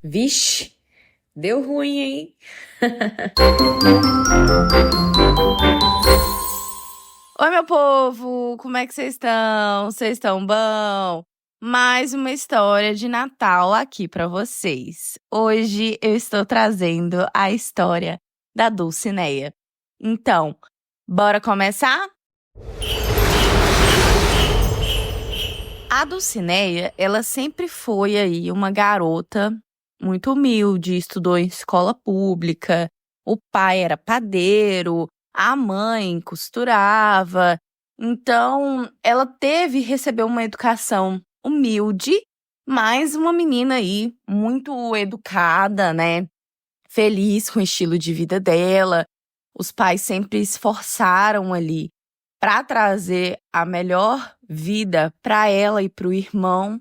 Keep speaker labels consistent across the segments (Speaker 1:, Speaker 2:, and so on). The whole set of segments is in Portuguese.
Speaker 1: Vixe, deu ruim, hein?
Speaker 2: Oi, meu povo! Como é que vocês estão? Vocês estão bom? Mais uma história de Natal aqui para vocês. Hoje eu estou trazendo a história da Dulcineia. Então, bora começar? A Dulcineia, ela sempre foi aí uma garota muito humilde, estudou em escola pública, o pai era padeiro, a mãe costurava. Então, ela recebeu uma educação humilde, mas uma menina aí muito educada, né? Feliz com o estilo de vida dela. Os pais sempre esforçaram ali para trazer a melhor vida para ela e para o irmão.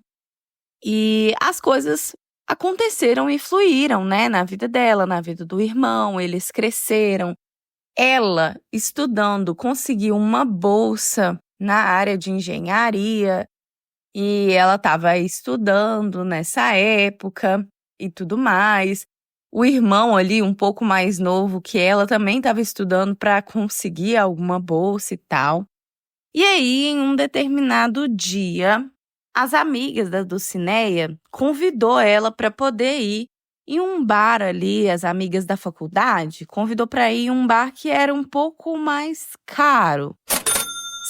Speaker 2: E as coisas aconteceram e fluíram, né, na vida dela, na vida do irmão. Eles cresceram. Ela, estudando, conseguiu uma bolsa na área de engenharia e ela estava estudando nessa época e tudo mais. O irmão ali, um pouco mais novo que ela, também estava estudando para conseguir alguma bolsa e tal. E aí, em um determinado dia, as amigas da Dulcineia convidou ela para poder ir em um bar ali, as amigas da faculdade, convidou para ir em um bar que era um pouco mais caro.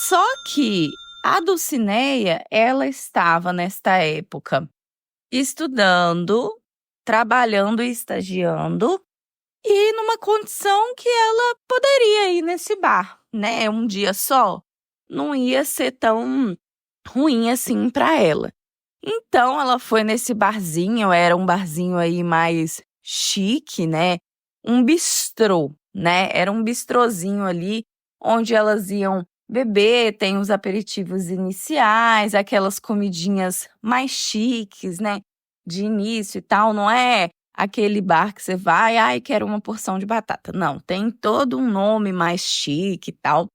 Speaker 2: Só que a Dulcineia, ela estava nesta época estudando, trabalhando e estagiando, e numa condição que ela poderia ir nesse bar, né? Um dia só não ia ser tão ruim assim para ela. Então ela foi nesse barzinho, era um barzinho aí mais chique, né? Um bistrô, né? Era um bistrozinho ali onde elas iam beber, tem os aperitivos iniciais, aquelas comidinhas mais chiques, né? De início e tal, não é aquele bar que você vai, ai, quero uma porção de batata. Não, tem todo um nome mais chique e tal.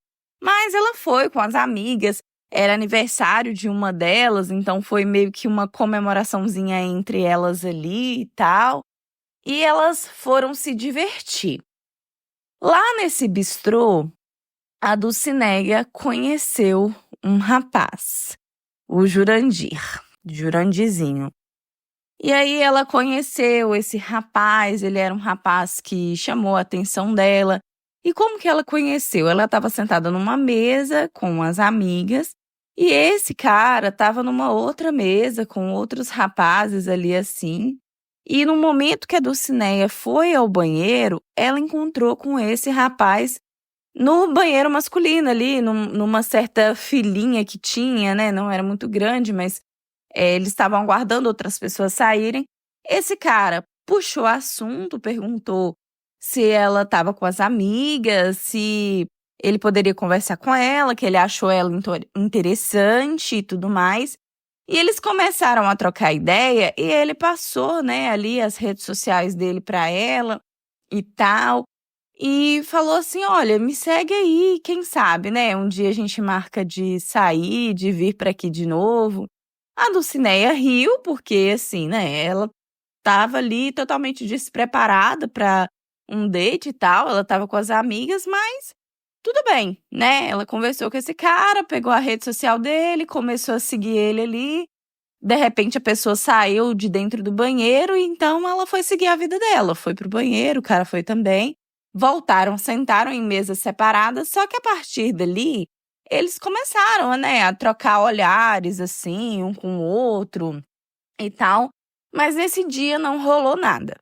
Speaker 2: Mas ela foi com as amigas, era aniversário de uma delas, então foi meio que uma comemoraçãozinha entre elas ali e tal. E elas foram se divertir. Lá nesse bistrô, a Dulcineia conheceu um rapaz, o Jurandirzinho. E aí ela conheceu esse rapaz, ele era um rapaz que chamou a atenção dela. E como que ela conheceu? Ela estava sentada numa mesa com as amigas e esse cara estava numa outra mesa com outros rapazes ali assim. E no momento que a Dulcineia foi ao banheiro, ela encontrou com esse rapaz no banheiro masculino ali, numa certa filinha que tinha, né? Não era muito grande, mas eles estavam aguardando outras pessoas saírem. Esse cara puxou o assunto, perguntou se ela estava com as amigas, se ele poderia conversar com ela, que ele achou ela interessante e tudo mais. E eles começaram a trocar ideia e ele passou, né, ali as redes sociais dele para ela e tal. E falou assim: olha, me segue aí, quem sabe, né? Um dia a gente marca de sair, de vir para aqui de novo. A Dulcineia riu, porque assim, né? Ela estava ali totalmente despreparada para um date e tal. Ela estava com as amigas, mas tudo bem, né? Ela conversou com esse cara, pegou a rede social dele, começou a seguir ele ali. De repente a pessoa saiu de dentro do banheiro, e então ela foi seguir a vida dela. Foi pro banheiro, o cara foi também. Voltaram, sentaram em mesas separadas, só que a partir dali, eles começaram, né, a trocar olhares, assim, um com o outro e tal. Mas nesse dia não rolou nada.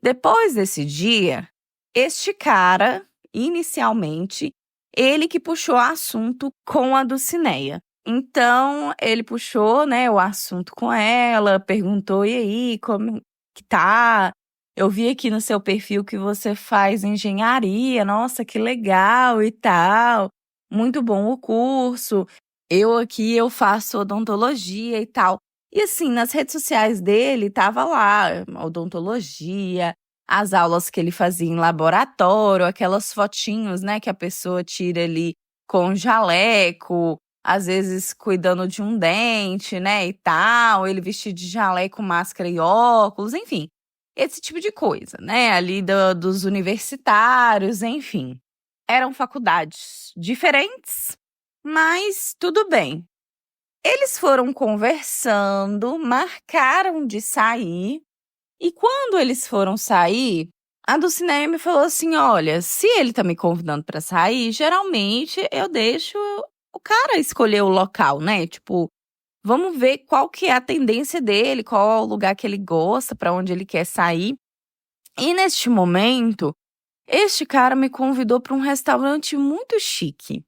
Speaker 2: Depois desse dia, este cara, inicialmente, ele que puxou o assunto com a Dulcineia. Então, ele puxou, né, o assunto com ela, perguntou: e aí, como que tá? Eu vi aqui no seu perfil que você faz engenharia, nossa, que legal e tal. Muito bom o curso. Eu faço odontologia e tal. E assim, nas redes sociais dele tava lá odontologia, as aulas que ele fazia em laboratório, aquelas fotinhos, né, que a pessoa tira ali com jaleco, às vezes cuidando de um dente, né, e tal, ele vestido de jaleco, máscara e óculos, enfim. esse tipo de coisa, né? Ali dos universitários, enfim. Eram faculdades diferentes, mas tudo bem. Eles foram conversando, marcaram de sair, e quando eles foram sair, a Dulcineia me falou assim: olha, se ele tá me convidando pra sair, geralmente eu deixo o cara escolher o local, né? Tipo, vamos ver qual que é a tendência dele, qual é o lugar que ele gosta, pra onde ele quer sair. E neste momento, este cara me convidou para um restaurante muito chique.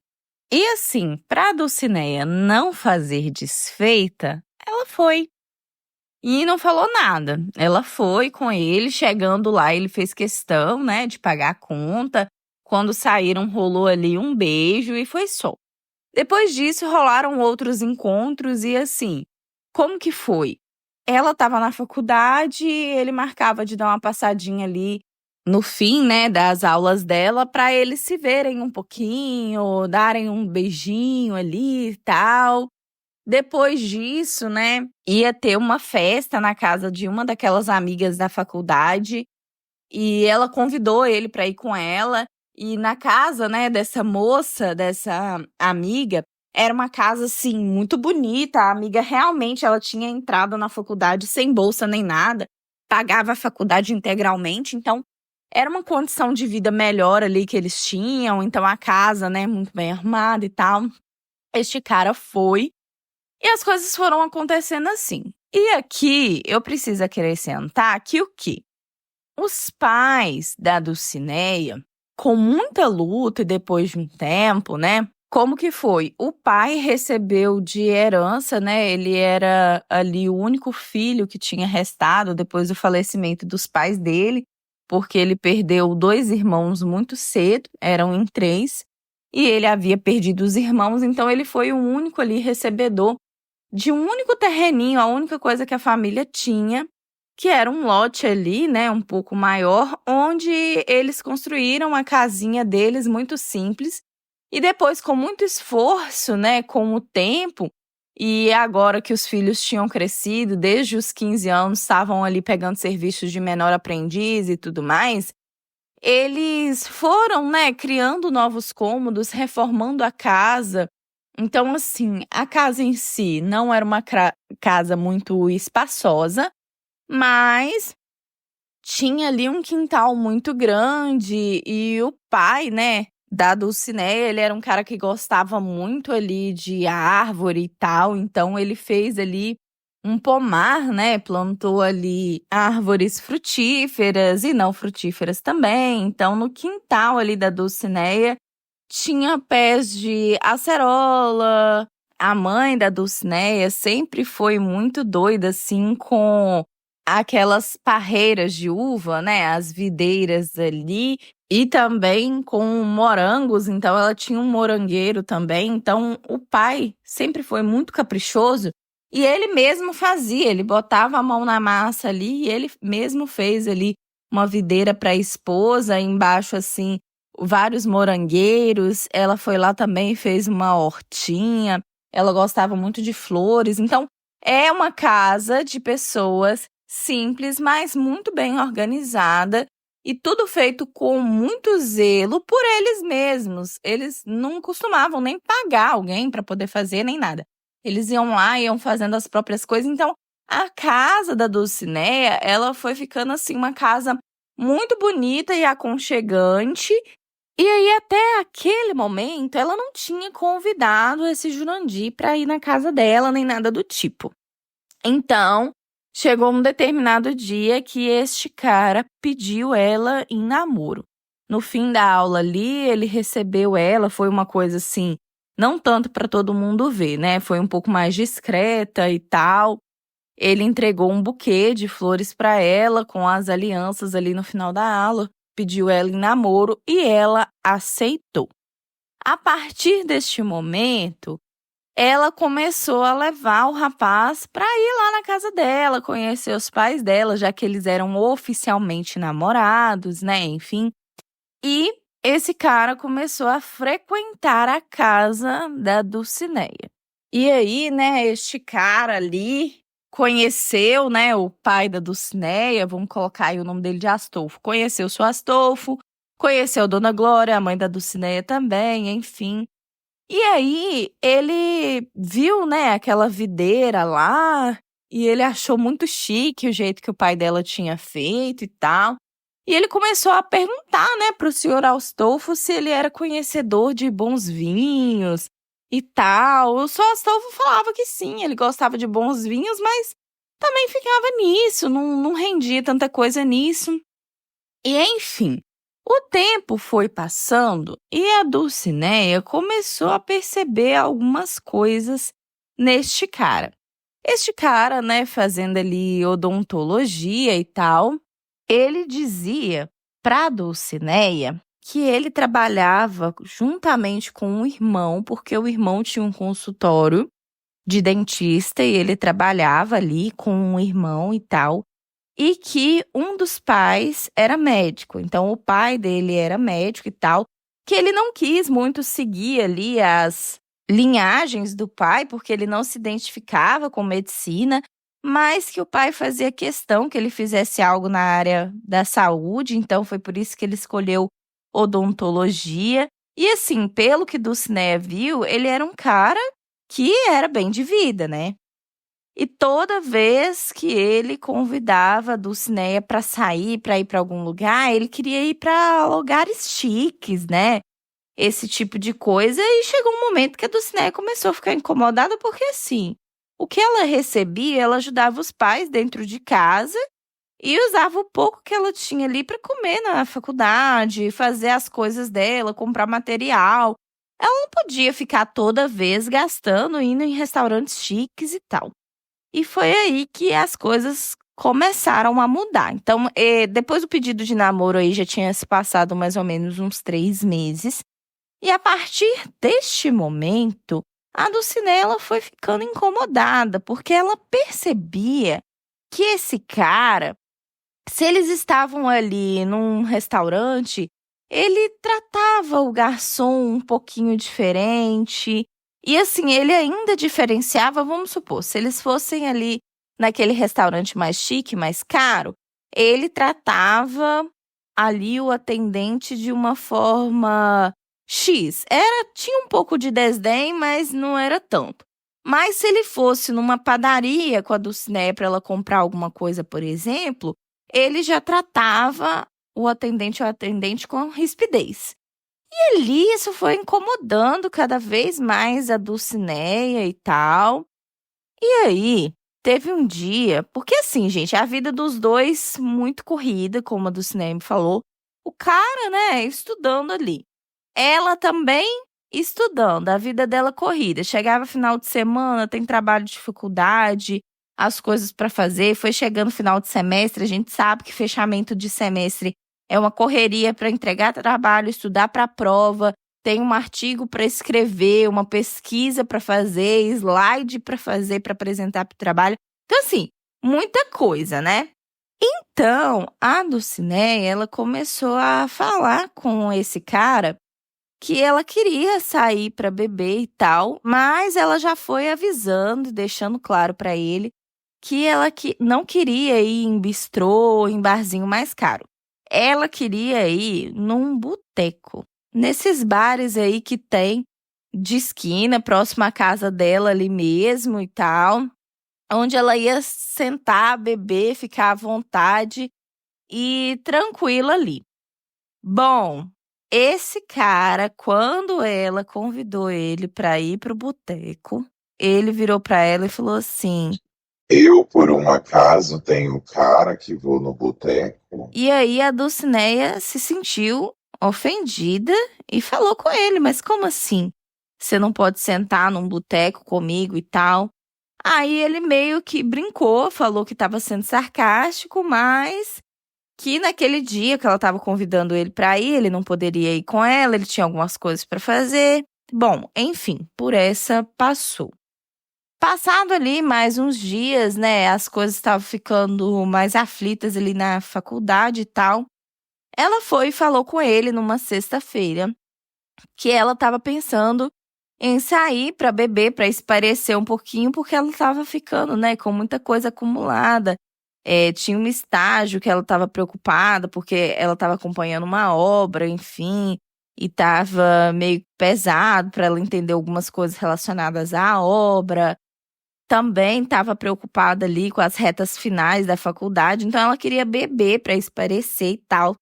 Speaker 2: E assim, pra Dulcineia não fazer desfeita, ela foi. E não falou nada. Ela foi com ele, chegando lá, ele fez questão, né, de pagar a conta. Quando saíram, rolou ali um beijo e foi só. Depois disso, rolaram outros encontros e assim, como que foi? Ela estava na faculdade, ele marcava de dar uma passadinha ali no fim, né, das aulas dela, para eles se verem um pouquinho, darem um beijinho ali e tal. Depois disso, né, ia ter uma festa na casa de uma daquelas amigas da faculdade e ela convidou ele para ir com ela. E na casa, né, dessa moça, dessa amiga, era uma casa, assim, muito bonita. A amiga realmente, ela tinha entrado na faculdade sem bolsa nem nada, pagava a faculdade integralmente, então era uma condição de vida melhor ali que eles tinham. Então a casa, né, muito bem arrumada e tal. Este cara foi e as coisas foram acontecendo assim. E aqui eu preciso acrescentar que o quê? Os pais da Dulcineia, com muita luta e depois de um tempo, né? Como que foi? O pai recebeu de herança, né? Ele era ali o único filho que tinha restado depois do falecimento dos pais dele, porque ele perdeu 2 irmãos muito cedo, eram em 3, e ele havia perdido os irmãos, então ele foi o único ali recebedor de um único terreninho, a única coisa que a família tinha, que era um lote ali, né, um pouco maior, onde eles construíram a casinha deles muito simples. E depois, com muito esforço, né, com o tempo, e agora que os filhos tinham crescido, desde os 15 anos, estavam ali pegando serviços de menor aprendiz e tudo mais, eles foram, né, criando novos cômodos, reformando a casa. Então, assim, a casa em si não era uma casa muito espaçosa, mas tinha ali um quintal muito grande e o pai, né, da Dulcineia, ele era um cara que gostava muito ali de árvore e tal, então ele fez ali um pomar, né, plantou ali árvores frutíferas e não frutíferas também. Então, no quintal ali da Dulcineia tinha pés de acerola. A mãe da Dulcineia sempre foi muito doida, assim, com aquelas parreiras de uva, né, as videiras ali, e também com morangos, então ela tinha um morangueiro também. Então o pai sempre foi muito caprichoso e ele mesmo fazia, ele botava a mão na massa ali e ele mesmo fez ali uma videira para a esposa, embaixo assim, vários morangueiros. Ela foi lá também e fez uma hortinha. Ela gostava muito de flores. Então, é uma casa de pessoas simples, mas muito bem organizada e tudo feito com muito zelo por eles mesmos. Eles não costumavam nem pagar alguém para poder fazer nem nada. Eles iam lá, iam fazendo as próprias coisas. Então, a casa da Dulcineia, ela foi ficando assim uma casa muito bonita e aconchegante. E aí, até aquele momento, ela não tinha convidado esse Jurandir para ir na casa dela, nem nada do tipo. Então, chegou um determinado dia que este cara pediu ela em namoro. No fim da aula ali, ele recebeu ela, foi uma coisa assim, não tanto para todo mundo ver, né? Foi um pouco mais discreta e tal. Ele entregou um buquê de flores para ela, com as alianças ali no final da aula, pediu ela em namoro e ela aceitou. A partir deste momento, ela começou a levar o rapaz para ir lá na casa dela, conhecer os pais dela, já que eles eram oficialmente namorados, né? Enfim. E esse cara começou a frequentar a casa da Dulcineia. E aí, né, este cara ali conheceu, né, o pai da Dulcineia, vamos colocar aí o nome dele de Astolfo. Conheceu o seu Astolfo, conheceu Dona Glória, a mãe da Dulcineia também, enfim. E aí ele viu, né, aquela videira lá, e ele achou muito chique o jeito que o pai dela tinha feito e tal. E ele começou a perguntar, né, para o senhor Astolfo se ele era conhecedor de bons vinhos e tal. O senhor Astolfo falava que sim, ele gostava de bons vinhos, mas também ficava nisso, não rendia tanta coisa nisso. E enfim, o tempo foi passando e a Dulcineia começou a perceber algumas coisas neste cara. Este cara, né, fazendo ali odontologia e tal, ele dizia para a Dulcineia que ele trabalhava juntamente com um irmão, porque o irmão tinha um consultório de dentista e ele trabalhava ali com um irmão e tal, e que um dos pais era médico. Então, o pai dele era médico e tal, que ele não quis muito seguir ali as linhagens do pai, porque ele não se identificava com medicina, mas que o pai fazia questão que ele fizesse algo na área da saúde, então foi por isso que ele escolheu odontologia. E assim, pelo que Dulcineia viu, ele era um cara que era bem de vida, né? E toda vez que ele convidava a Dulcineia para sair, para ir para algum lugar, ele queria ir para lugares chiques, né? Esse tipo de coisa. E chegou um momento que a Dulcineia começou a ficar incomodada, porque assim, o que ela recebia, ela ajudava os pais dentro de casa e usava o pouco que ela tinha ali para comer na faculdade, fazer as coisas dela, comprar material. Ela não podia ficar toda vez gastando, indo em restaurantes chiques e tal. E foi aí que as coisas começaram a mudar. Então, depois do pedido de namoro aí já tinha se passado mais ou menos uns 3 meses. E a partir deste momento, a Dulcineia ela foi ficando incomodada, porque ela percebia que esse cara, se eles estavam ali num restaurante, ele tratava o garçom um pouquinho diferente. E assim, ele ainda diferenciava, vamos supor, se eles fossem ali naquele restaurante mais chique, mais caro, ele tratava ali o atendente de uma forma X. Tinha um pouco de desdém, mas não era tanto. Mas se ele fosse numa padaria com a Dulcineia para ela comprar alguma coisa, por exemplo, ele já tratava o atendente com rispidez. E ali isso foi incomodando cada vez mais a Dulcineia e tal. E aí, teve um dia, porque assim, gente, a vida dos dois muito corrida, como a Dulcineia me falou. O cara, né, estudando ali. Ela também estudando, a vida dela corrida. Chegava final de semana, tem trabalho de faculdade, as coisas para fazer. Foi chegando final de semestre, a gente sabe que fechamento de semestre é uma correria para entregar trabalho, estudar para a prova, tem um artigo para escrever, uma pesquisa para fazer, slide para fazer, para apresentar para o trabalho. Então, assim, muita coisa, né? Então, a Dulcineia, ela começou a falar com esse cara que ela queria sair para beber e tal, mas ela já foi avisando, deixando claro para ele que ela não queria ir em bistrô, em barzinho mais caro. Ela queria ir num boteco, nesses bares aí que tem de esquina, próximo à casa dela ali mesmo e tal, onde ela ia sentar, beber, ficar à vontade e tranquila ali. Bom, esse cara, quando ela convidou ele para ir pro boteco, ele virou para ela e falou assim:
Speaker 3: Eu, por um acaso, tenho cara que vou no boteco.
Speaker 2: E aí a Dulcineia se sentiu ofendida e falou com ele: mas como assim? Você não pode sentar num boteco comigo e tal? Aí ele meio que brincou, falou que estava sendo sarcástico, mas que naquele dia que ela estava convidando ele para ir, ele não poderia ir com ela, ele tinha algumas coisas para fazer. Bom, enfim, por essa passou. Passado ali mais uns dias, né, as coisas estavam ficando mais aflitas ali na faculdade e tal. Ela foi e falou com ele numa sexta-feira que ela estava pensando em sair pra beber, pra espairecer um pouquinho, porque ela tava ficando, né, com muita coisa acumulada. Tinha um estágio que ela tava preocupada, porque ela tava acompanhando uma obra, enfim, e tava meio pesado pra ela entender algumas coisas relacionadas à obra. Também tava preocupada ali com as retas finais da faculdade, então ela queria beber pra espairecer e tal.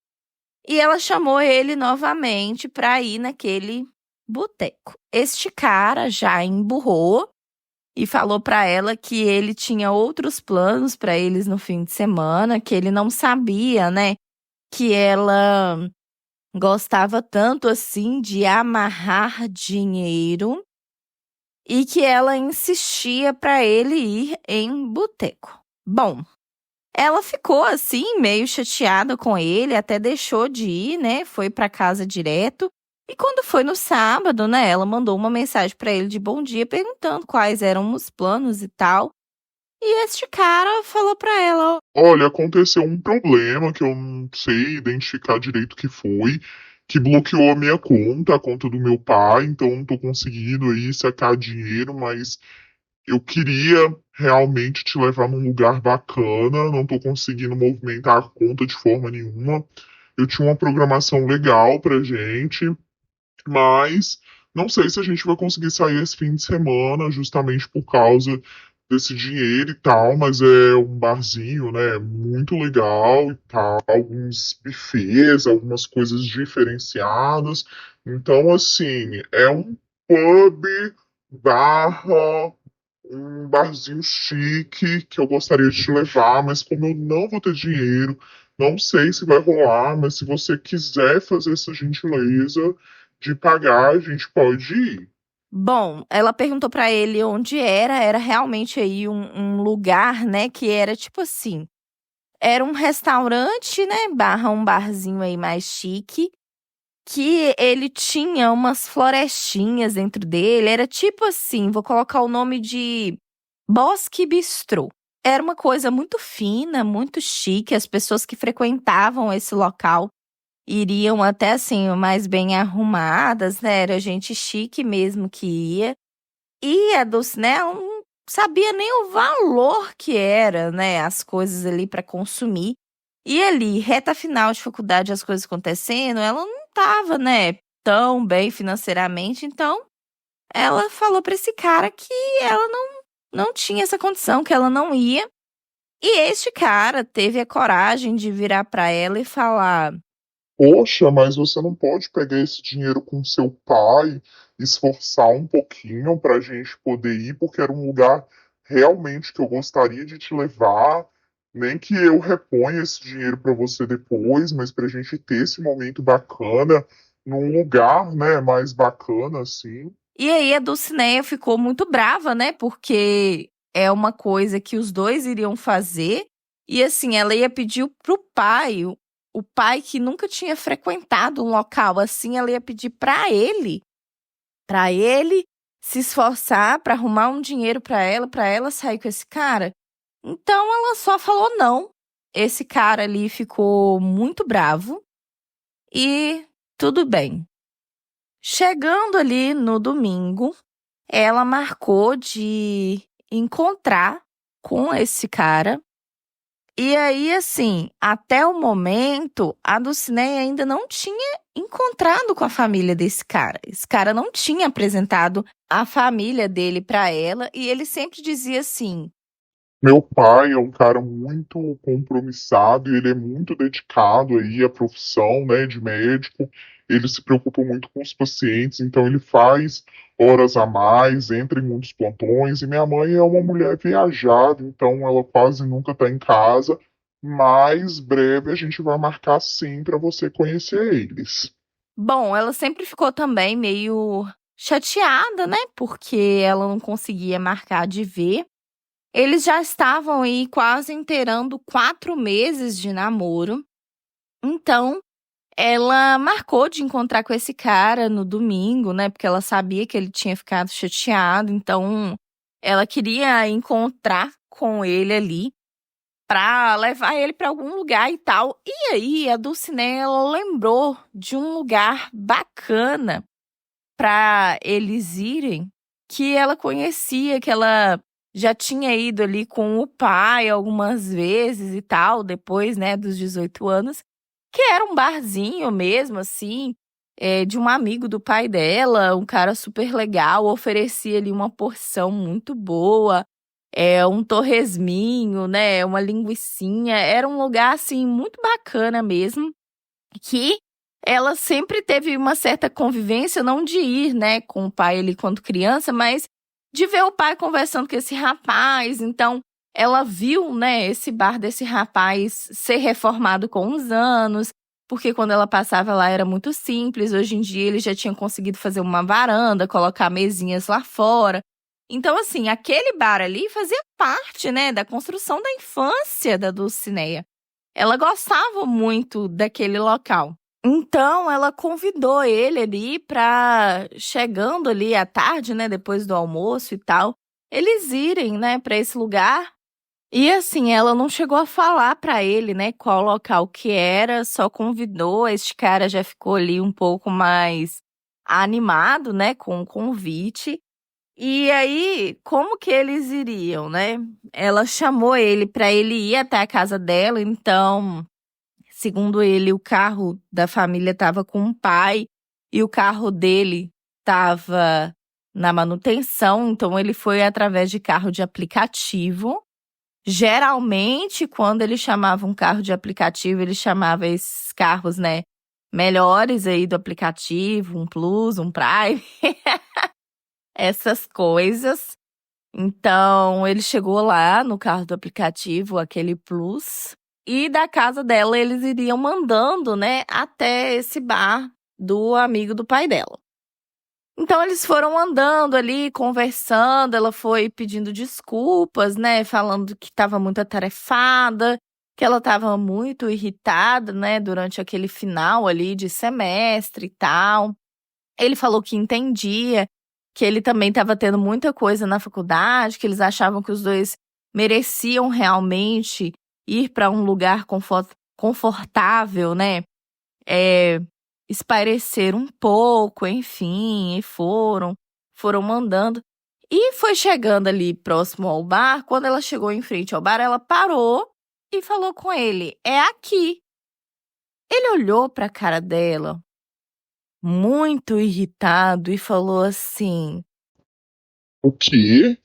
Speaker 2: E ela chamou ele novamente pra ir naquele boteco. Este cara já emburrou e falou pra ela que ele tinha outros planos pra eles no fim de semana, que ele não sabia, né, que ela gostava tanto assim de amarrar dinheiro e que ela insistia pra ele ir em boteco. Bom, ela ficou assim, meio chateada com ele, até deixou de ir, né? Foi pra casa direto. E quando foi no sábado, né? Ela mandou uma mensagem pra ele de bom dia, perguntando quais eram os planos e tal. E este cara falou pra ela:
Speaker 4: Olha, aconteceu um problema que eu não sei identificar direito o que foi, que bloqueou a minha conta, a conta do meu pai, então não tô conseguindo aí sacar dinheiro, mas eu queria realmente te levar num lugar bacana, não tô conseguindo movimentar a conta de forma nenhuma. Eu tinha uma programação legal pra gente, mas não sei se a gente vai conseguir sair esse fim de semana, justamente por causa desse dinheiro e tal, mas é um barzinho, né, muito legal e tal, alguns buffets, algumas coisas diferenciadas. Então, assim, é um pub barra um barzinho chique que eu gostaria de te levar, mas como eu não vou ter dinheiro, não sei se vai rolar, mas se você quiser fazer essa gentileza de pagar, a gente pode ir.
Speaker 2: Bom, ela perguntou pra ele onde era realmente aí um lugar, né, que era tipo assim, era um restaurante, né, barra um barzinho aí mais chique, que ele tinha umas florestinhas dentro dele, era tipo assim, vou colocar o nome de Bosque Bistrô. Era uma coisa muito fina, muito chique, as pessoas que frequentavam esse local iriam até assim, mais bem arrumadas, né? Era gente chique mesmo que ia. E a Dulce, né, ela não sabia nem o valor que era, né, as coisas ali para consumir. E ali, reta final de faculdade, as coisas acontecendo, ela não tava, né, tão bem financeiramente, então ela falou para esse cara que ela não tinha essa condição, que ela não ia. E este cara teve a coragem de virar para ela e falar:
Speaker 4: Poxa, mas você não pode pegar esse dinheiro com seu pai, esforçar um pouquinho para a gente poder ir, porque era um lugar realmente que eu gostaria de te levar. Nem que eu reponha esse dinheiro para você depois, mas para a gente ter esse momento bacana, num lugar, né, mais bacana, assim.
Speaker 2: E aí a Dulcineia ficou muito brava, né? Porque é uma coisa que os dois iriam fazer. E assim, ela ia pedir pro pai, o pai que nunca tinha frequentado um local assim, ela ia pedir pra ele se esforçar pra arrumar um dinheiro pra ela sair com esse cara. Então ela só falou não. Esse cara ali ficou muito bravo e tudo bem. Chegando ali no domingo, ela marcou de encontrar com esse cara. E aí, assim, até o momento, a Dulcinea ainda não tinha encontrado com a família desse cara. Esse cara não tinha apresentado a família dele pra ela e ele sempre dizia assim:
Speaker 4: Meu pai é um cara muito compromissado e ele é muito dedicado aí à profissão, né, de médico. Ele se preocupa muito com os pacientes, então ele faz horas a mais, entra em muitos plantões. E minha mãe é uma mulher viajada, então ela quase nunca está em casa. Mas breve a gente vai marcar sim para você conhecer eles.
Speaker 2: Bom, ela sempre ficou também meio chateada, né? Porque ela não conseguia marcar de ver. Eles já estavam aí quase inteirando 4 meses de namoro. Então, ela marcou de encontrar com esse cara no domingo, né? Porque ela sabia que ele tinha ficado chateado. Então, ela queria encontrar com ele ali pra levar ele pra algum lugar e tal. E aí, a Dulcinea, ela lembrou de um lugar bacana pra eles irem que ela conhecia, que ela já tinha ido ali com o pai algumas vezes e tal, depois, né, dos 18 anos, que era um barzinho mesmo, assim, de um amigo do pai dela, um cara super legal, oferecia ali uma porção muito boa, um torresminho, né, uma linguicinha, era um lugar, assim, muito bacana mesmo, que ela sempre teve uma certa convivência, não de ir, né, com o pai ali quando criança, mas de ver o pai conversando com esse rapaz. Então, ela viu, né, esse bar desse rapaz ser reformado com os anos, porque quando ela passava lá era muito simples. Hoje em dia, eles já tinham conseguido fazer uma varanda, colocar mesinhas lá fora. Então, assim, aquele bar ali fazia parte, né, da construção da infância da Dulcinea. Ela gostava muito daquele local. Então, ela convidou ele ali pra, chegando ali à tarde, né, depois do almoço e tal, eles irem, né, pra esse lugar. E assim, ela não chegou a falar pra ele, né, qual local que era, só convidou. Este cara já ficou ali um pouco mais animado, né, com o convite. E aí, como que eles iriam, né? Ela chamou ele pra ele ir até a casa dela, então, segundo ele, o carro da família estava com o pai e o carro dele estava na manutenção, então ele foi através de carro de aplicativo. Geralmente, quando ele chamava um carro de aplicativo, ele chamava esses carros, né, melhores aí do aplicativo, um Plus, um Prime, essas coisas. Então, ele chegou lá no carro do aplicativo, aquele Plus, e da casa dela eles iriam mandando, né, até esse bar do amigo do pai dela. Então, eles foram andando ali, conversando, ela foi pedindo desculpas, né, falando que estava muito atarefada, que ela estava muito irritada, né, durante aquele final ali de semestre e tal. Ele falou que entendia, que ele também estava tendo muita coisa na faculdade, que eles achavam que os dois mereciam realmente ir para um lugar confortável, né? Espairecer um pouco, enfim, e foram mandando. E foi chegando ali próximo ao bar. Quando ela chegou em frente ao bar, ela parou e falou com ele: "É aqui." Ele olhou para a cara dela, muito irritado, e falou assim:
Speaker 4: O quê?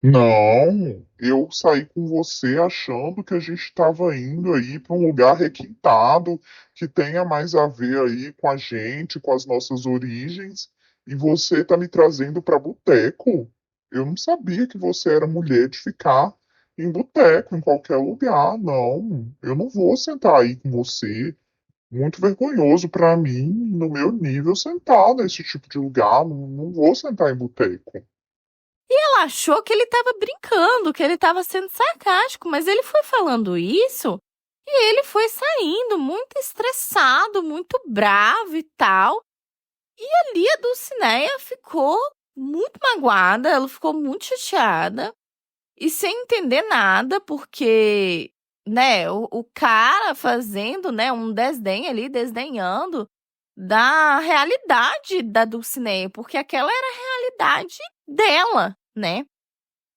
Speaker 4: Não, eu saí com você achando que a gente estava indo aí para um lugar requintado, que tenha mais a ver aí com a gente, com as nossas origens, e você tá me trazendo para boteco? Eu não sabia que você era mulher de ficar em boteco, em qualquer lugar. Não, eu não vou sentar aí com você. Muito vergonhoso para mim, no meu nível, sentar nesse tipo de lugar. Não, não vou sentar em boteco.
Speaker 2: ela achou que ele estava brincando, que ele estava sendo sarcástico, mas ele foi falando isso e ele foi saindo muito estressado, muito bravo e tal. E ali a Dulcinea ficou muito magoada, ela ficou muito chateada e sem entender nada, porque, né, o cara fazendo, né, um desdém ali, desdenhando da realidade da Dulcinea, porque aquela era a realidade dela, né?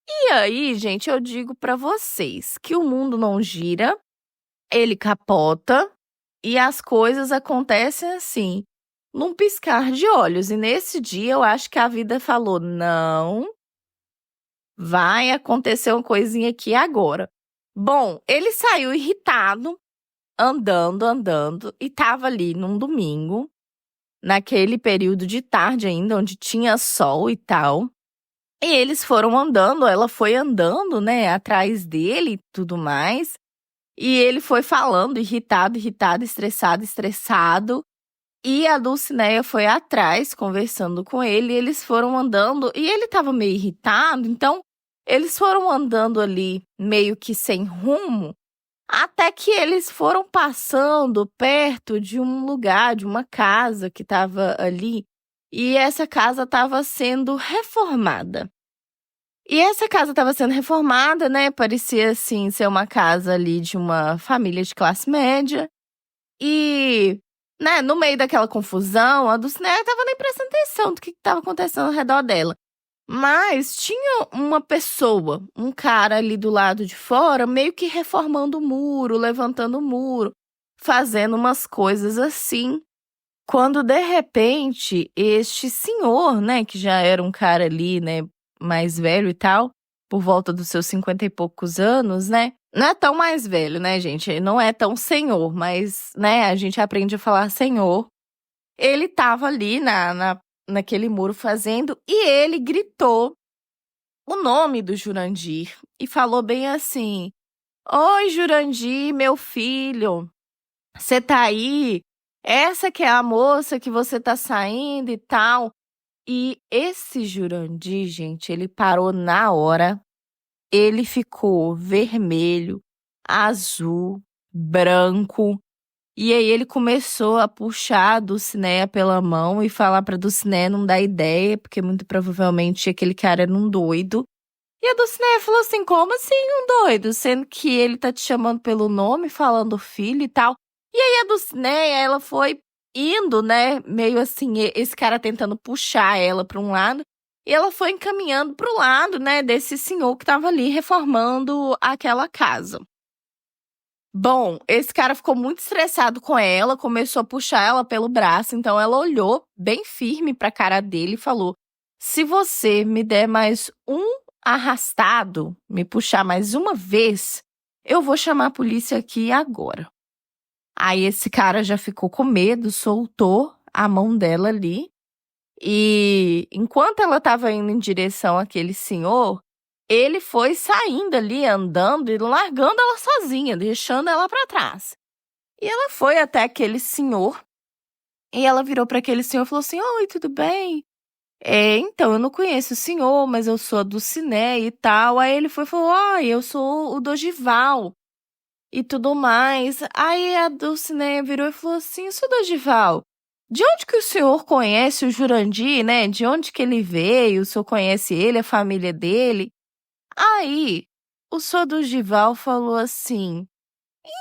Speaker 2: E aí, gente, eu digo pra vocês que o mundo não gira, ele capota e as coisas acontecem assim, num piscar de olhos. E nesse dia eu acho que a vida falou: não, vai acontecer uma coisinha aqui agora. Bom, ele saiu irritado, andando, e tava ali num domingo, naquele período de tarde ainda, onde tinha sol e tal. E eles foram andando, ela foi andando, né, atrás dele e tudo mais. E ele foi falando, irritado, estressado. E a Dulcinea foi atrás, conversando com ele, e eles foram andando, e ele tava meio irritado, então eles foram andando ali, meio que sem rumo, até que eles foram passando perto de um lugar, de uma casa que tava ali, e essa casa estava sendo reformada. E essa casa estava sendo reformada, né? Parecia, assim, ser uma casa ali de uma família de classe média. E né, no meio daquela confusão, a Dulcinea não tava nem prestando atenção do que estava acontecendo ao redor dela. Mas tinha uma pessoa, um cara ali do lado de fora, meio que reformando o muro, levantando o muro, fazendo umas coisas assim. Quando, de repente, este senhor, né, que já era um cara ali, né, mais velho e tal, por volta dos seus 50 e poucos anos, né? Não é tão mais velho, né, gente? Ele não é tão senhor, mas, né, a gente aprende a falar senhor. Ele tava ali naquele muro fazendo e ele gritou o nome do Jurandir e falou bem assim: Oi, Jurandir, meu filho, você tá aí? Essa que é a moça que você tá saindo e tal. E esse Jurandir, gente, ele parou na hora. Ele ficou vermelho, azul, branco. E aí ele começou a puxar a Dulcinea pela mão e falar pra Dulcinea não dar ideia, porque muito provavelmente aquele cara era um doido. E a Dulcinea falou assim, como assim um doido? Sendo que ele tá te chamando pelo nome, falando filho e tal. E aí a Dulcinea, ela foi indo, né, meio assim, esse cara tentando puxar ela pra um lado. E ela foi encaminhando pro lado, né, desse senhor que tava ali reformando aquela casa. Bom, esse cara ficou muito estressado com ela, começou a puxar ela pelo braço, então ela olhou bem firme pra cara dele e falou: se você me der mais um arrastado, me puxar mais uma vez, eu vou chamar a polícia aqui agora. Aí esse cara já ficou com medo, soltou a mão dela ali, e enquanto ela estava indo em direção àquele senhor, ele foi saindo ali, andando e largando ela sozinha, deixando ela para trás. E ela foi até aquele senhor, e ela virou para aquele senhor e falou assim: oi, tudo bem? Então, eu não conheço o senhor, mas eu sou a Dulcinea e tal. Aí ele foi e falou: oi, eu sou o Dorival e tudo mais. Aí a Dulcinea virou e falou assim: sou Dorival, de onde que o senhor conhece o Jurandir, né? De onde que ele veio? O senhor conhece ele, a família dele? Aí, o senhor Dorival falou assim: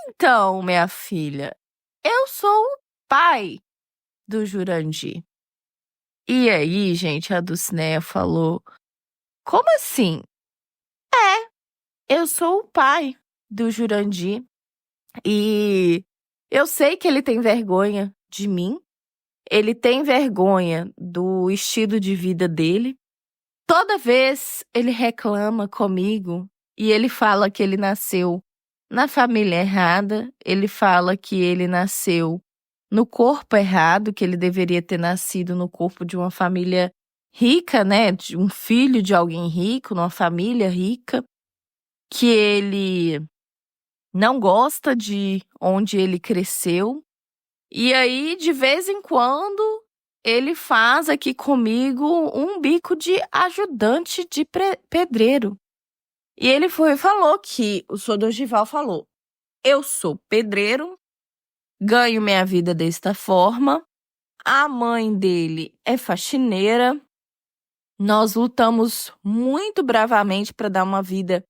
Speaker 2: então, minha filha, eu sou o pai do Jurandir. E aí, gente, a Dulcinea falou: como assim? Eu sou o pai do Jurandir e eu sei que ele tem vergonha de mim, ele tem vergonha do estilo de vida dele. Toda vez ele reclama comigo e ele fala que ele nasceu na família errada, ele fala que ele nasceu no corpo errado, que ele deveria ter nascido no corpo de uma família rica, né? De um filho de alguém rico, numa família rica, que ele não gosta de onde ele cresceu. E aí, de vez em quando, ele faz aqui comigo um bico de ajudante de pedreiro. E ele foi e falou que, o senhor Dorival falou: eu sou pedreiro, ganho minha vida desta forma, a mãe dele é faxineira, nós lutamos muito bravamente para dar uma vida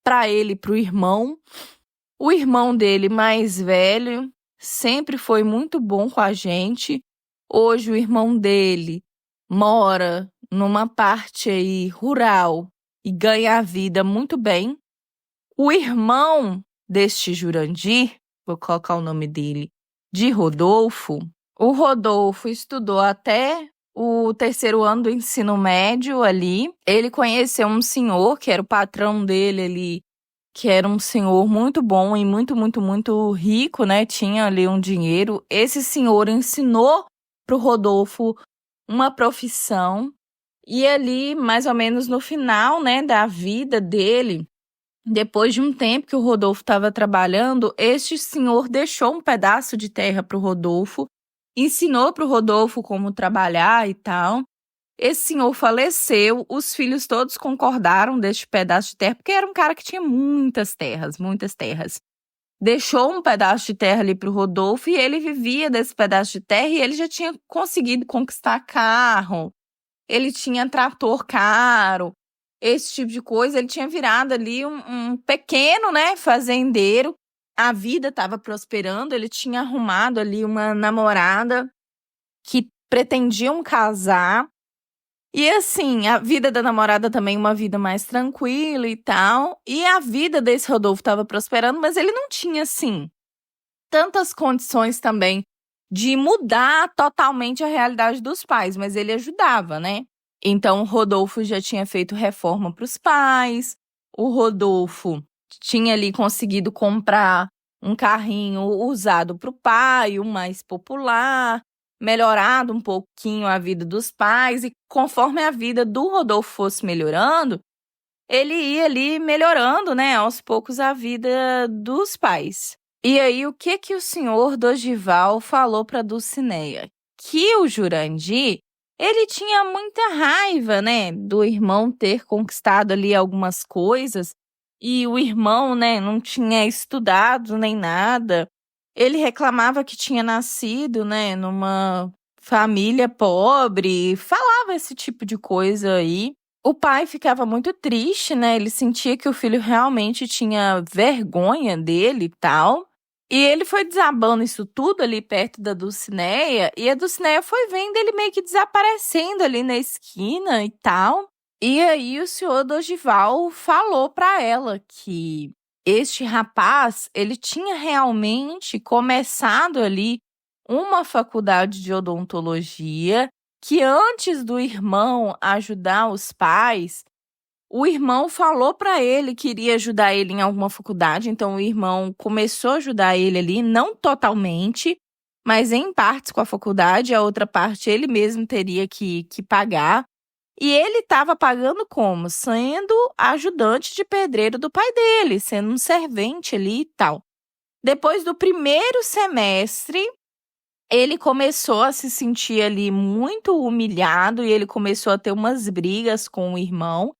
Speaker 2: para ele e para o irmão. O irmão dele mais velho sempre foi muito bom com a gente. Hoje o irmão dele mora numa parte aí rural e ganha a vida muito bem. O irmão deste Jurandir, vou colocar o nome dele, de Rodolfo. O Rodolfo estudou até o 3º ano do ensino médio ali. Ele conheceu um senhor que era o patrão dele ali, que era um senhor muito bom e muito, muito, muito rico, né? Tinha ali um dinheiro. Esse senhor ensinou pro Rodolfo uma profissão. E ali, mais ou menos no final, né, da vida dele, depois de um tempo que o Rodolfo estava trabalhando, este senhor deixou um pedaço de terra pro Rodolfo, ensinou pro Rodolfo como trabalhar e tal. Esse senhor faleceu, os filhos todos concordaram deste pedaço de terra, porque era um cara que tinha muitas terras, muitas terras. Deixou um pedaço de terra ali pro Rodolfo e ele vivia desse pedaço de terra e ele já tinha conseguido conquistar carro, ele tinha trator caro, esse tipo de coisa. Ele tinha virado ali um pequeno, né, fazendeiro. a vida estava prosperando, ele tinha arrumado ali uma namorada que pretendiam casar. E assim, a vida da namorada também uma vida mais tranquila e tal. E a vida desse Rodolfo estava prosperando, mas ele não tinha, assim, tantas condições também de mudar totalmente a realidade dos pais, mas ele ajudava, né? Então, o Rodolfo já tinha feito reforma para os pais, o Rodolfo tinha ali conseguido comprar um carrinho usado para o pai, o mais popular, melhorado um pouquinho a vida dos pais, e conforme a vida do Rodolfo fosse melhorando, ele ia ali melhorando, né, aos poucos a vida dos pais. E aí, o que o senhor Dorival falou para Dulcinea? Que o Jurandir, ele tinha muita raiva, né, do irmão ter conquistado ali algumas coisas, e o irmão, né, não tinha estudado nem nada. Ele reclamava que tinha nascido, né, numa família pobre, falava esse tipo de coisa aí. O pai ficava muito triste, né? Ele sentia que o filho realmente tinha vergonha dele e tal. E ele foi desabando isso tudo ali perto da Dulcinea, e a Dulcinea foi vendo ele meio que desaparecendo ali na esquina e tal. E aí o senhor Dorival falou para ela que este rapaz, ele tinha realmente começado ali uma faculdade de odontologia, que antes do irmão ajudar os pais, o irmão falou para ele que iria ajudar ele em alguma faculdade, então o irmão começou a ajudar ele ali, não totalmente, mas em partes com a faculdade, a outra parte ele mesmo teria que pagar. E ele estava pagando como? Sendo ajudante de pedreiro do pai dele, sendo um servente ali e tal. Depois do primeiro semestre, ele começou a se sentir ali muito humilhado e ele começou a ter umas brigas com o irmão.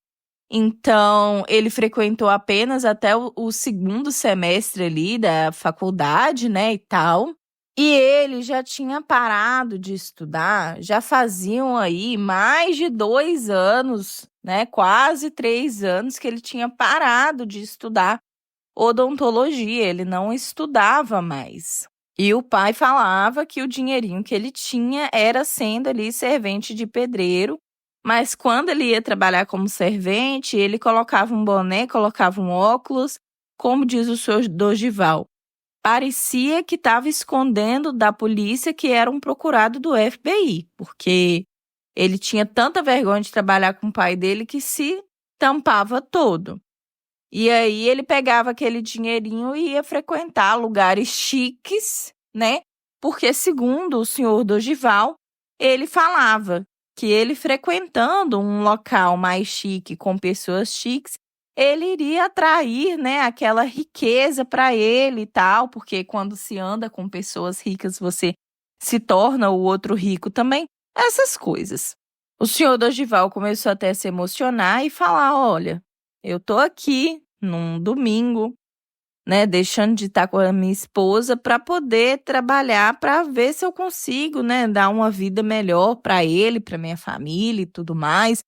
Speaker 2: Então, ele frequentou apenas até o segundo semestre ali da faculdade, né, e tal. E ele já tinha parado de estudar, já faziam aí mais de 2 anos, né, quase 3 anos que ele tinha parado de estudar odontologia, ele não estudava mais. E o pai falava que o dinheirinho que ele tinha era sendo ali servente de pedreiro, mas quando ele ia trabalhar como servente, ele colocava um boné, colocava um óculos, como diz o senhor Dorival. Parecia que estava escondendo da polícia que era um procurado do FBI, porque ele tinha tanta vergonha de trabalhar com o pai dele que se tampava todo. E aí ele pegava aquele dinheirinho e ia frequentar lugares chiques, né? Porque, segundo o senhor Dorival, ele falava que ele frequentando um local mais chique com pessoas chiques, ele iria atrair, né, aquela riqueza para ele e tal, porque quando se anda com pessoas ricas, você se torna o outro rico também, essas coisas. O senhor Dorival começou até a se emocionar e falar, olha, eu tô aqui num domingo, né, deixando de estar com a minha esposa para poder trabalhar para ver se eu consigo, né, dar uma vida melhor para ele, para minha família e tudo mais,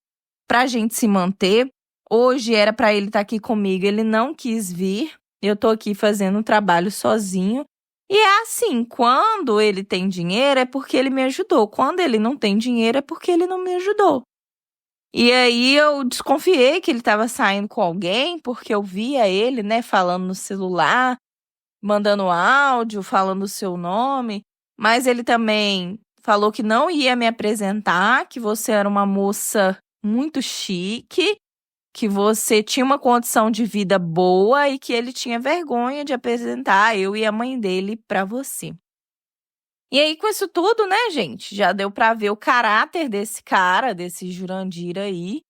Speaker 2: para a gente se manter. Hoje era para ele estar aqui comigo, ele não quis vir. Eu tô aqui fazendo um trabalho sozinho. E é assim, quando ele tem dinheiro é porque ele me ajudou. Quando ele não tem dinheiro é porque ele não me ajudou. E aí eu desconfiei que ele estava saindo com alguém, porque eu via ele, né, falando no celular, mandando áudio, falando o seu nome. Mas ele também falou que não ia me apresentar, que você era uma moça muito chique, que você tinha uma condição de vida boa e que ele tinha vergonha de apresentar eu e a mãe dele para você. E aí, com isso tudo, né, gente, já deu para ver o caráter desse cara, desse Jurandir aí.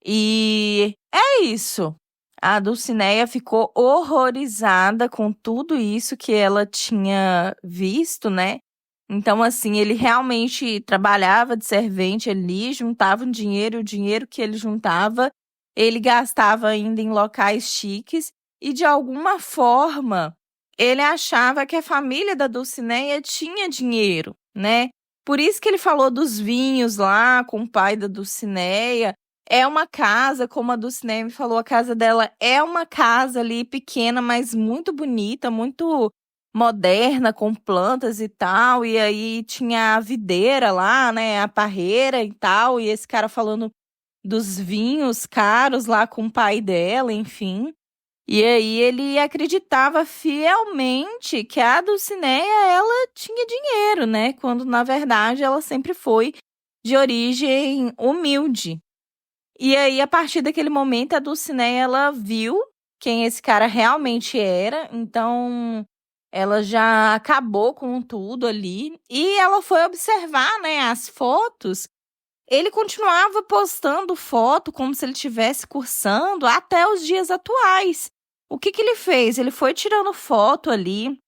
Speaker 2: E é isso. A Dulcinea ficou horrorizada com tudo isso que ela tinha visto, né? Então, assim, ele realmente trabalhava de servente ali, juntava um dinheiro, e o dinheiro que ele juntava ele gastava ainda em locais chiques e, de alguma forma, ele achava que a família da Dulcinea tinha dinheiro, né? Por isso que ele falou dos vinhos lá com o pai da Dulcinea. é uma casa, como a Dulcinea me falou, a casa dela é uma casa ali pequena, mas muito bonita, muito moderna, com plantas e tal. E aí tinha a videira lá, né? A parreira e tal. E esse cara falando dos vinhos caros lá com o pai dela, enfim. E aí ele acreditava fielmente que a Dulcinea, ela tinha dinheiro, né? Quando, na verdade, ela sempre foi de origem humilde. E aí, a partir daquele momento, a Dulcinea, ela viu quem esse cara realmente era. Então, ela já acabou com tudo ali. E ela foi observar, né, as fotos. Ele continuava postando foto como se ele estivesse cursando até os dias atuais. O que que ele fez? Ele foi tirando foto ali,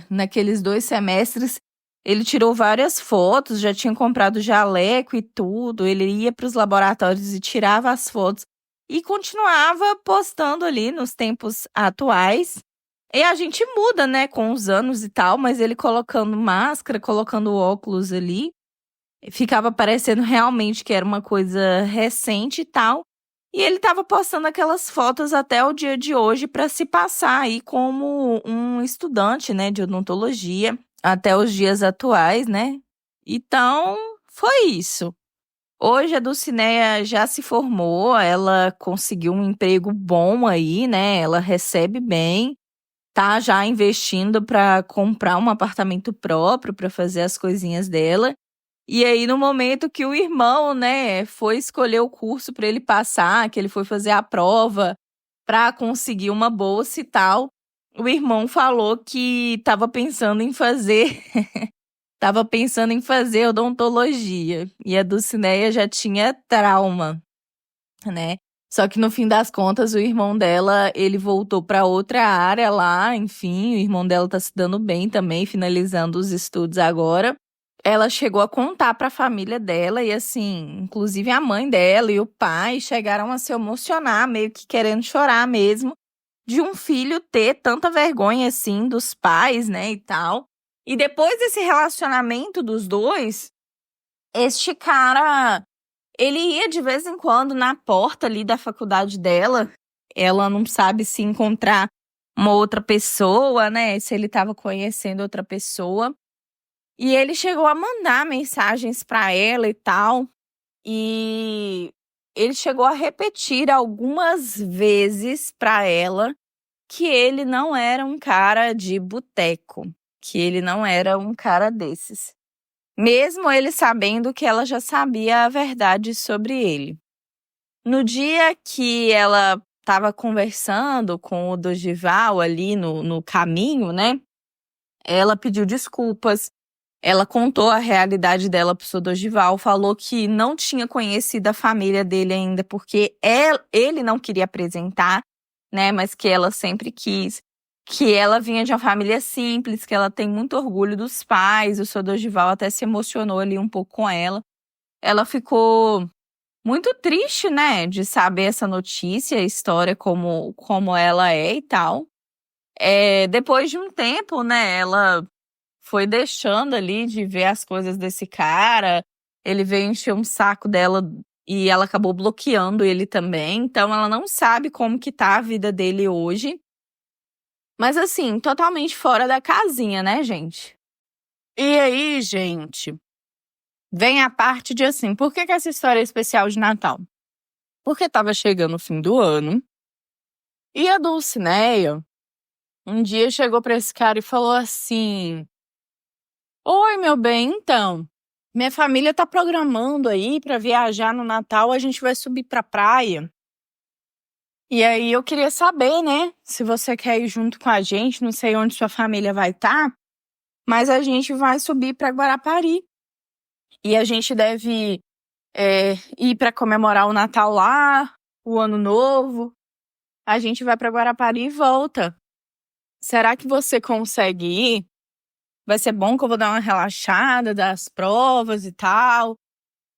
Speaker 2: naqueles 2 semestres. Ele tirou várias fotos, já tinha comprado jaleco e tudo. Ele ia para os laboratórios e tirava as fotos e continuava postando ali nos tempos atuais. E a gente muda, né, com os anos e tal, mas ele colocando máscara, colocando óculos ali, ficava parecendo realmente que era uma coisa recente e tal. E ele estava postando aquelas fotos até o dia de hoje para se passar aí como um estudante, né, de odontologia até os dias atuais, né? Então, foi isso. Hoje a Dulcinea já se formou, ela conseguiu um emprego bom aí, né? Ela recebe bem, tá já investindo para comprar um apartamento próprio para fazer as coisinhas dela. E aí, no momento que o irmão, né, foi escolher o curso para ele passar, que ele foi fazer a prova para conseguir uma bolsa e tal, o irmão falou que estava pensando em fazer, estava pensando em fazer odontologia. E a Dulcinea já tinha trauma, né? Só que no fim das contas, o irmão dela, ele voltou para outra área lá, enfim, o irmão dela tá se dando bem também, finalizando os estudos agora. Ela chegou a contar para a família dela e assim, inclusive a mãe dela e o pai chegaram a se emocionar, meio que querendo chorar mesmo, de um filho ter tanta vergonha assim dos pais, né, e tal. E depois desse relacionamento dos dois, este cara, ele ia de vez em quando na porta ali da faculdade dela. Ela não sabe se encontrar uma outra pessoa, né, se ele estava conhecendo outra pessoa. E ele chegou a mandar mensagens para ela e tal. E ele chegou a repetir algumas vezes para ela que ele não era um cara de boteco, que ele não era um cara desses. Mesmo ele sabendo que ela já sabia a verdade sobre ele. No dia que ela estava conversando com o Dorival ali no caminho, né? Ela pediu desculpas. Ela contou a realidade dela pro seu Dorival, falou que não tinha conhecido a família dele ainda, porque ele não queria apresentar, né? Mas que ela sempre quis. Que ela vinha de uma família simples, que ela tem muito orgulho dos pais. O seu Dorival até se emocionou ali um pouco com ela. Ela ficou muito triste, né? De saber essa notícia, a história como ela é e tal. Depois de um tempo, né? Ela foi deixando ali de ver as coisas desse cara. Ele veio encher um saco dela e ela acabou bloqueando ele também. Então ela não sabe como que tá a vida dele hoje. Mas assim, totalmente fora da casinha, né, gente? E aí, gente, vem a parte de assim, por que essa história é especial de Natal? Porque tava chegando o fim do ano e a Dulcinea um dia chegou pra esse cara e falou assim: oi, meu bem, então, minha família tá programando aí pra viajar no Natal, a gente vai subir pra praia. E aí eu queria saber, né, se você quer ir junto com a gente, não sei onde sua família vai estar, mas a gente vai subir pra Guarapari. E a gente deve ir pra comemorar o Natal lá, o Ano Novo. A gente vai pra Guarapari e volta. Será que você consegue ir? Vai ser bom que eu vou dar uma relaxada das provas e tal,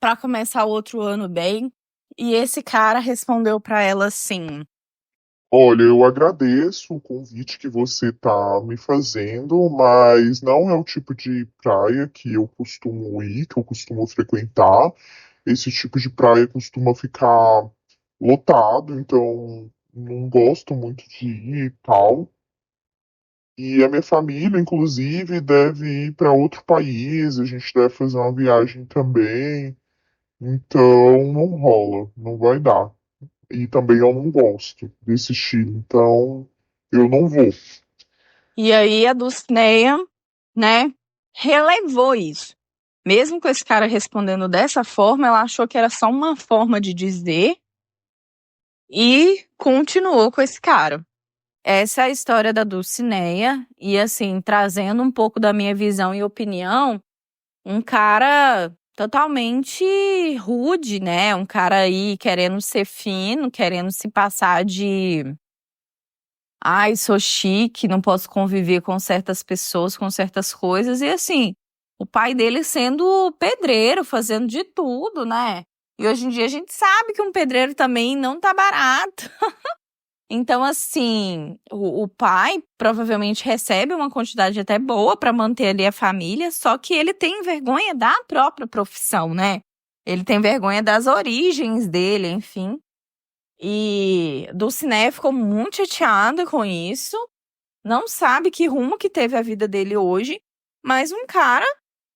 Speaker 2: pra começar o outro ano bem. E esse cara respondeu pra ela assim:
Speaker 4: Olha, eu agradeço o convite que você tá me fazendo, mas não é o tipo de praia que eu costumo ir, que eu costumo frequentar. esse tipo de praia costuma ficar lotado, então não gosto muito de ir e tal. E a minha família, inclusive, deve ir para outro país, a gente deve fazer uma viagem também. Então não rola, não vai dar. E também eu não gosto desse estilo, então eu não vou.
Speaker 2: E aí a Dulcinea, né, relevou isso. Mesmo com esse cara respondendo dessa forma, ela achou que era só uma forma de dizer e continuou com esse cara. Essa é a história da Dulcinea e, assim, trazendo um pouco da minha visão e opinião, um cara totalmente rude, né? Um cara aí querendo ser fino, querendo se passar de ai, sou chique, não posso conviver com certas pessoas, com certas coisas. E assim, o pai dele sendo pedreiro, fazendo de tudo, né? E hoje em dia a gente sabe que um pedreiro também não tá barato. Então, assim, o pai provavelmente recebe uma quantidade até boa para manter ali a família, só que ele tem vergonha da própria profissão, né? Ele tem vergonha das origens dele, enfim. E Dulcinea ficou muito chateada com isso, não sabe que rumo que teve a vida dele hoje, mas um cara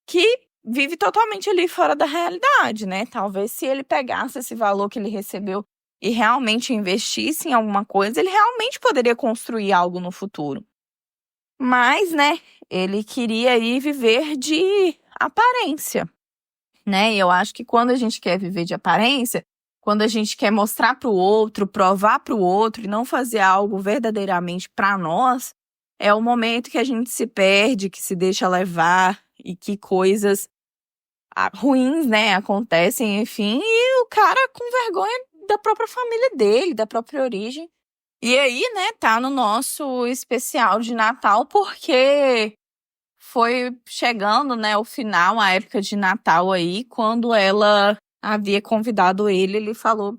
Speaker 2: que vive totalmente ali fora da realidade, né? Talvez se ele pegasse esse valor que ele recebeu e realmente investisse em alguma coisa, ele realmente poderia construir algo no futuro. Mas, né, ele queria aí viver de aparência, né? E eu acho que quando a gente quer viver de aparência, quando a gente quer mostrar para o outro, provar para o outro e não fazer algo verdadeiramente para nós, é o momento que a gente se perde, que se deixa levar e que coisas ruins, né, acontecem, enfim, e o cara com vergonha da própria família dele, da própria origem. E aí, né, tá no nosso especial de Natal, porque foi chegando, né, o final, a época de Natal aí, quando ela havia convidado ele falou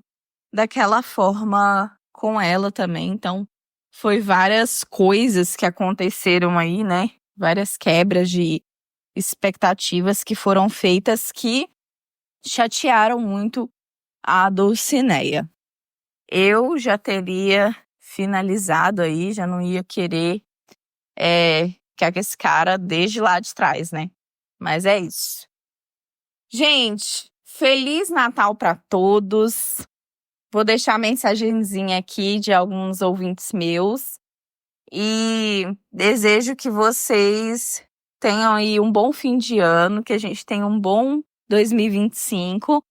Speaker 2: daquela forma com ela também. Então, foi várias coisas que aconteceram aí, né? Várias quebras de expectativas que foram feitas que chatearam muito a Dulcinea. Eu já teria finalizado aí, já não ia querer ficar com esse cara desde lá de trás, né? Mas é isso. Gente, Feliz Natal para todos. Vou deixar a mensagenzinha aqui de alguns ouvintes meus. E desejo que vocês tenham aí um bom fim de ano, que a gente tenha um bom 2025.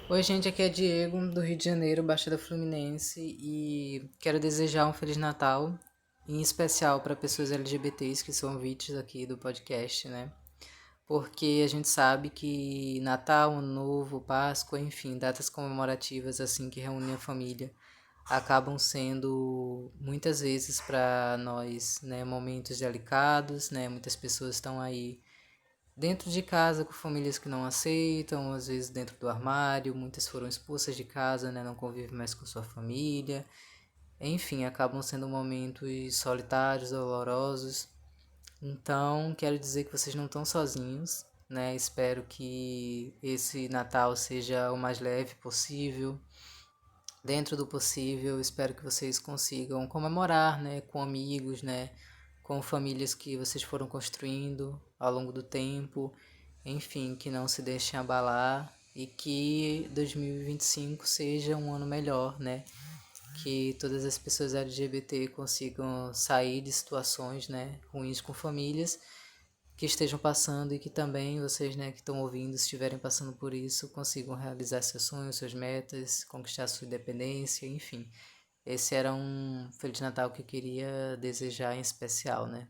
Speaker 5: Oi, gente, aqui é Diego, do Rio de Janeiro, Baixada Fluminense, e quero desejar um Feliz Natal, em especial para pessoas LGBTs que são ouvintes aqui do podcast, né? Porque a gente sabe que Natal, Ano Novo, Páscoa, enfim, datas comemorativas assim que reúnem a família, acabam sendo muitas vezes para nós, né, momentos delicados, né? Muitas pessoas estão aí dentro de casa com famílias que não aceitam, às vezes dentro do armário, muitas foram expulsas de casa, né, não convivem mais com sua família. Enfim, acabam sendo momentos solitários, dolorosos. Então, quero dizer que vocês não estão sozinhos, né? Espero que esse Natal seja o mais leve possível. Dentro do possível, espero que vocês consigam comemorar, né, com amigos, né, com famílias que vocês foram construindo ao longo do tempo. Enfim, que não se deixem abalar e que 2025 seja um ano melhor, né? Que todas as pessoas LGBT consigam sair de situações, né, ruins com famílias que estejam passando e que também vocês, né, que estão ouvindo, se estiverem passando por isso, consigam realizar seus sonhos, suas metas, conquistar sua independência, enfim. Esse era um Feliz Natal que eu queria desejar em especial, né?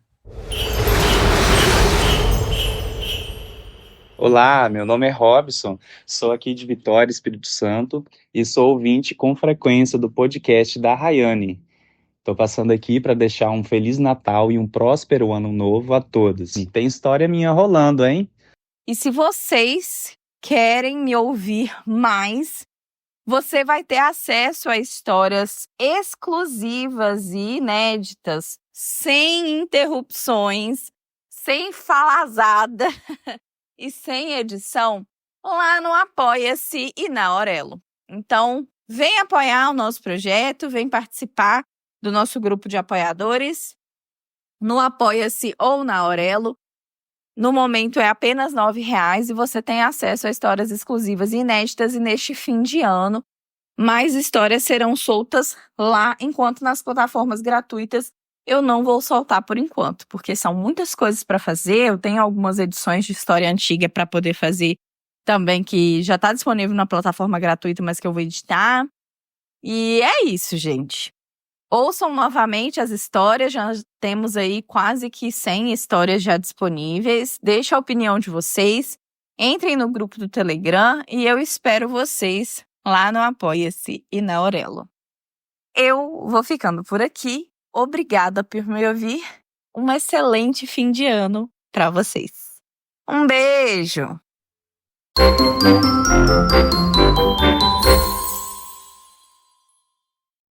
Speaker 6: Olá, meu nome é Robson, sou aqui de Vitória, Espírito Santo, e sou ouvinte com frequência do podcast da Rayane. Estou passando aqui para deixar um Feliz Natal e um próspero Ano Novo a todos. E tem história minha rolando, hein?
Speaker 2: E se vocês querem me ouvir mais, você vai ter acesso a histórias exclusivas e inéditas, sem interrupções, sem falazada. e sem edição lá no Apoia-se e na Aurelo. Então, vem apoiar o nosso projeto, vem participar do nosso grupo de apoiadores no Apoia-se ou na Aurelo. No momento é apenas R$ 9,00 e você tem acesso a histórias exclusivas e inéditas. E neste fim de ano, mais histórias serão soltas lá, enquanto nas plataformas gratuitas eu não vou soltar por enquanto, porque são muitas coisas para fazer. Eu tenho algumas edições de história antiga para poder fazer também, que já está disponível na plataforma gratuita, mas que eu vou editar. E é isso, gente. Ouçam novamente as histórias, já temos aí quase que 100 histórias já disponíveis. Deixe a opinião de vocês, entrem no grupo do Telegram e eu espero vocês lá no Apoia-se e na Aurelo. Eu vou ficando por aqui. Obrigada por me ouvir. Um excelente fim de ano para vocês. Um beijo!